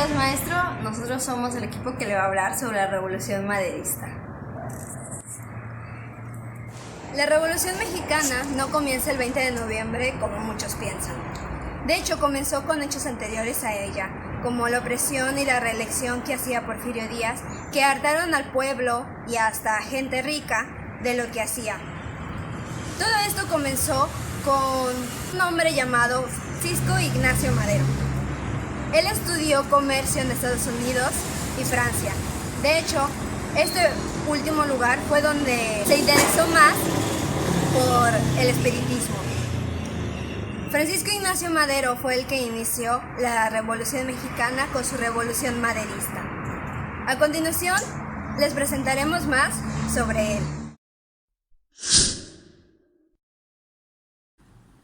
días, maestro. Nosotros somos el equipo que le va a hablar sobre la Revolución Maderista. La Revolución Mexicana no comienza el 20 de noviembre como muchos piensan. De hecho, comenzó con hechos anteriores a ella, como la opresión y la reelección que hacía Porfirio Díaz, que hartaron al pueblo y hasta a gente rica de lo que hacía. Todo esto comenzó con un hombre llamado Francisco Ignacio Madero. Él estudió comercio en Estados Unidos y Francia. De hecho, este último lugar fue donde se interesó más por el espiritismo. Francisco Ignacio Madero fue el que inició la Revolución Mexicana con su Revolución Maderista. A continuación, les presentaremos más sobre él.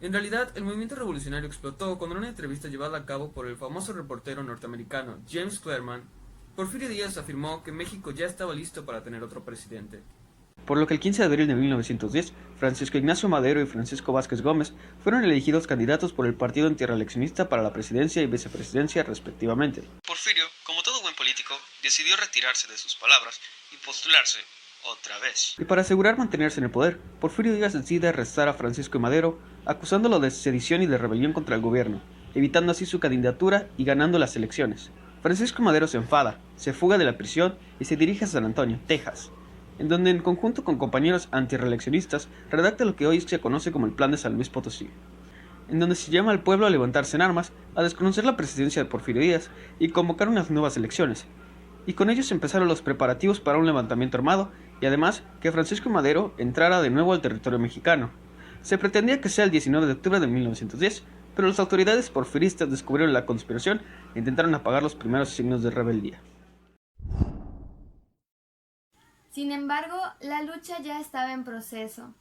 En realidad, el movimiento revolucionario explotó cuando en una entrevista llevada a cabo por el famoso reportero norteamericano James Clearman, Porfirio Díaz afirmó que México ya estaba listo para tener otro presidente. Por lo que el 15 de abril de 1910, Francisco Ignacio Madero y Francisco Vázquez Gómez fueron elegidos candidatos por el partido antirreeleccionista para la presidencia y vicepresidencia respectivamente. Porfirio, como todo buen político, decidió retirarse de sus palabras y postularse otra vez. Y para asegurar mantenerse en el poder, Porfirio Díaz decide arrestar a Francisco y Madero, acusándolo de sedición y de rebelión contra el gobierno, evitando así su candidatura y ganando las elecciones. Francisco Madero se enfada, se fuga de la prisión y se dirige a San Antonio, Texas, en donde en conjunto con compañeros antirreeleccionistas redacta lo que hoy se conoce como el Plan de San Luis Potosí, en donde se llama al pueblo a levantarse en armas, a desconocer la presidencia de Porfirio Díaz y convocar unas nuevas elecciones. Y con ellos empezaron los preparativos para un levantamiento armado y además que Francisco Madero entrara de nuevo al territorio mexicano. Se pretendía que sea el 19 de octubre de 1910, pero las autoridades porfiristas descubrieron la conspiración e intentaron apagar los primeros signos de rebeldía. Sin embargo, la lucha ya estaba en proceso,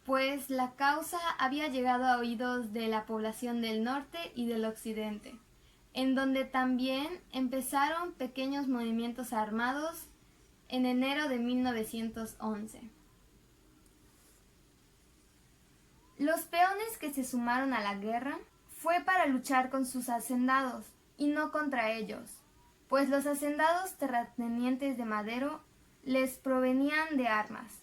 pues la causa había llegado a oídos de la población del norte y del occidente, en donde también empezaron pequeños movimientos armados en enero de 1911. Los peones que se sumaron a la guerra fue para luchar con sus hacendados y no contra ellos, pues los hacendados terratenientes de Madero les provenían de armas.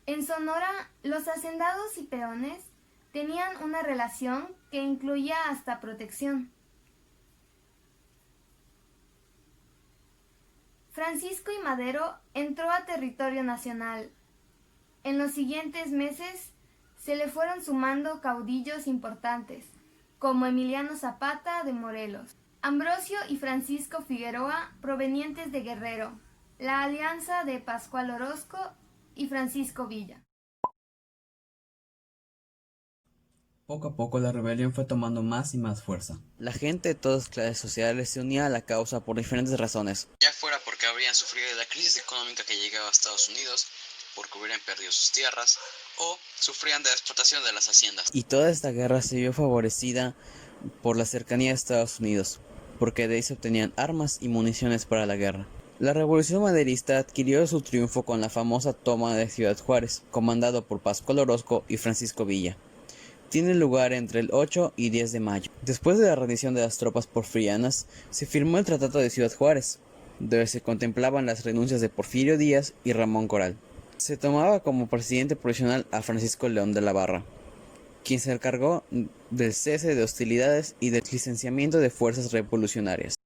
En Sonora, los hacendados y peones tenían una relación que incluía hasta protección. Francisco y Madero entró a territorio nacional. En los siguientes meses se le fueron sumando caudillos importantes, como Emiliano Zapata de Morelos, Ambrosio y Francisco Figueroa provenientes de Guerrero, la alianza de Pascual Orozco y Francisco Villa. Poco a poco la rebelión fue tomando más y más fuerza. La gente de todas clases sociales se unía a la causa por diferentes razones. Ya fuera porque habrían sufrido de la crisis económica que llegaba a Estados Unidos, porque hubieran perdido sus tierras, o sufrían de la explotación de las haciendas. Y toda esta guerra se vio favorecida por la cercanía de Estados Unidos, porque de ahí se obtenían armas y municiones para la guerra. La Revolución Maderista adquirió su triunfo con la famosa toma de Ciudad Juárez, comandado por Pascual Orozco y Francisco Villa. Tiene lugar entre el 8 y 10 de mayo. Después de la rendición de las tropas porfirianas, se firmó el Tratado de Ciudad Juárez, donde se contemplaban las renuncias de Porfirio Díaz y Ramón Corral. Se tomaba como presidente provisional a Francisco León de la Barra, quien se encargó del cese de hostilidades y del licenciamiento de fuerzas revolucionarias.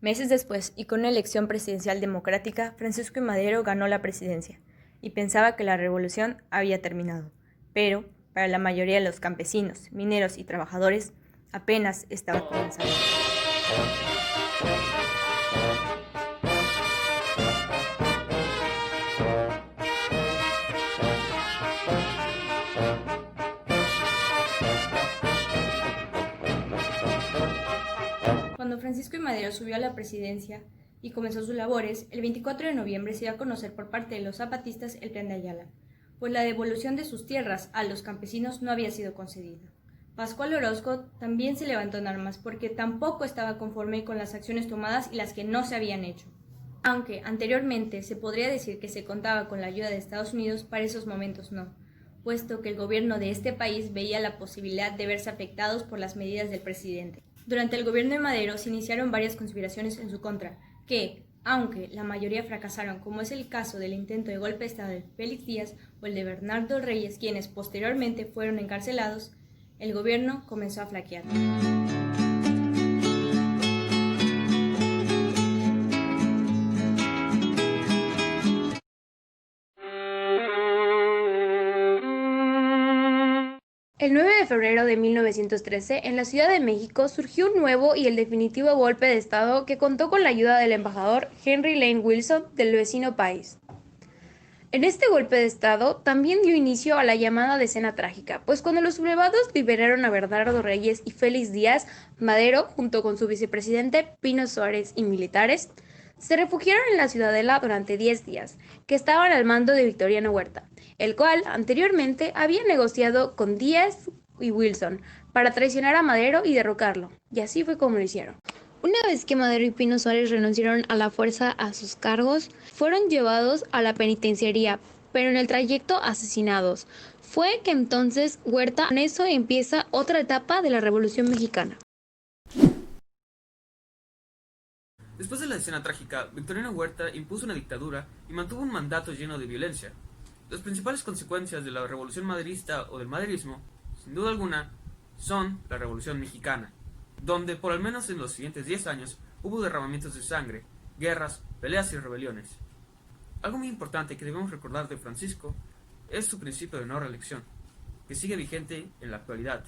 Meses después, y con una elección presidencial democrática, Francisco I. Madero ganó la presidencia, y pensaba que la revolución había terminado. Pero, para la mayoría de los campesinos, mineros y trabajadores, apenas estaba comenzando. Cuando Francisco I. Madero subió a la presidencia y comenzó sus labores, el 24 de noviembre se dio a conocer por parte de los zapatistas el Plan de Ayala, pues la devolución de sus tierras a los campesinos no había sido concedida. Pascual Orozco también se levantó en armas porque tampoco estaba conforme con las acciones tomadas y las que no se habían hecho. Aunque anteriormente se podría decir que se contaba con la ayuda de Estados Unidos, para esos momentos no, puesto que el gobierno de este país veía la posibilidad de verse afectados por las medidas del presidente. Durante el gobierno de Madero se iniciaron varias conspiraciones en su contra, que, aunque la mayoría fracasaron, como es el caso del intento de golpe de Estado de Félix Díaz o el de Bernardo Reyes, quienes posteriormente fueron encarcelados, el gobierno comenzó a flaquear. El 9 de febrero de 1913, en la Ciudad de México, surgió un nuevo y el definitivo golpe de Estado que contó con la ayuda del embajador Henry Lane Wilson del vecino país. En este golpe de Estado también dio inicio a la llamada Decena Trágica, pues cuando los sublevados liberaron a Bernardo Reyes y Félix Díaz, Madero, junto con su vicepresidente Pino Suárez y militares, se refugiaron en la Ciudadela durante 10 días, que estaban al mando de Victoriano Huerta, el cual anteriormente había negociado con Díaz y Wilson para traicionar a Madero y derrocarlo, y así fue como lo hicieron. Una vez que Madero y Pino Suárez renunciaron a la fuerza a sus cargos, fueron llevados a la penitenciaría, pero en el trayecto asesinados. Fue que entonces Huerta, con eso empieza otra etapa de la Revolución Mexicana. Después de la Decena Trágica, Victoriano Huerta impuso una dictadura y mantuvo un mandato lleno de violencia. Las principales consecuencias de la Revolución Maderista o del maderismo, sin duda alguna, son la Revolución Mexicana, donde por al menos en los siguientes 10 años hubo derramamientos de sangre, guerras, peleas y rebeliones. Algo muy importante que debemos recordar de Francisco es su principio de no reelección, que sigue vigente en la actualidad.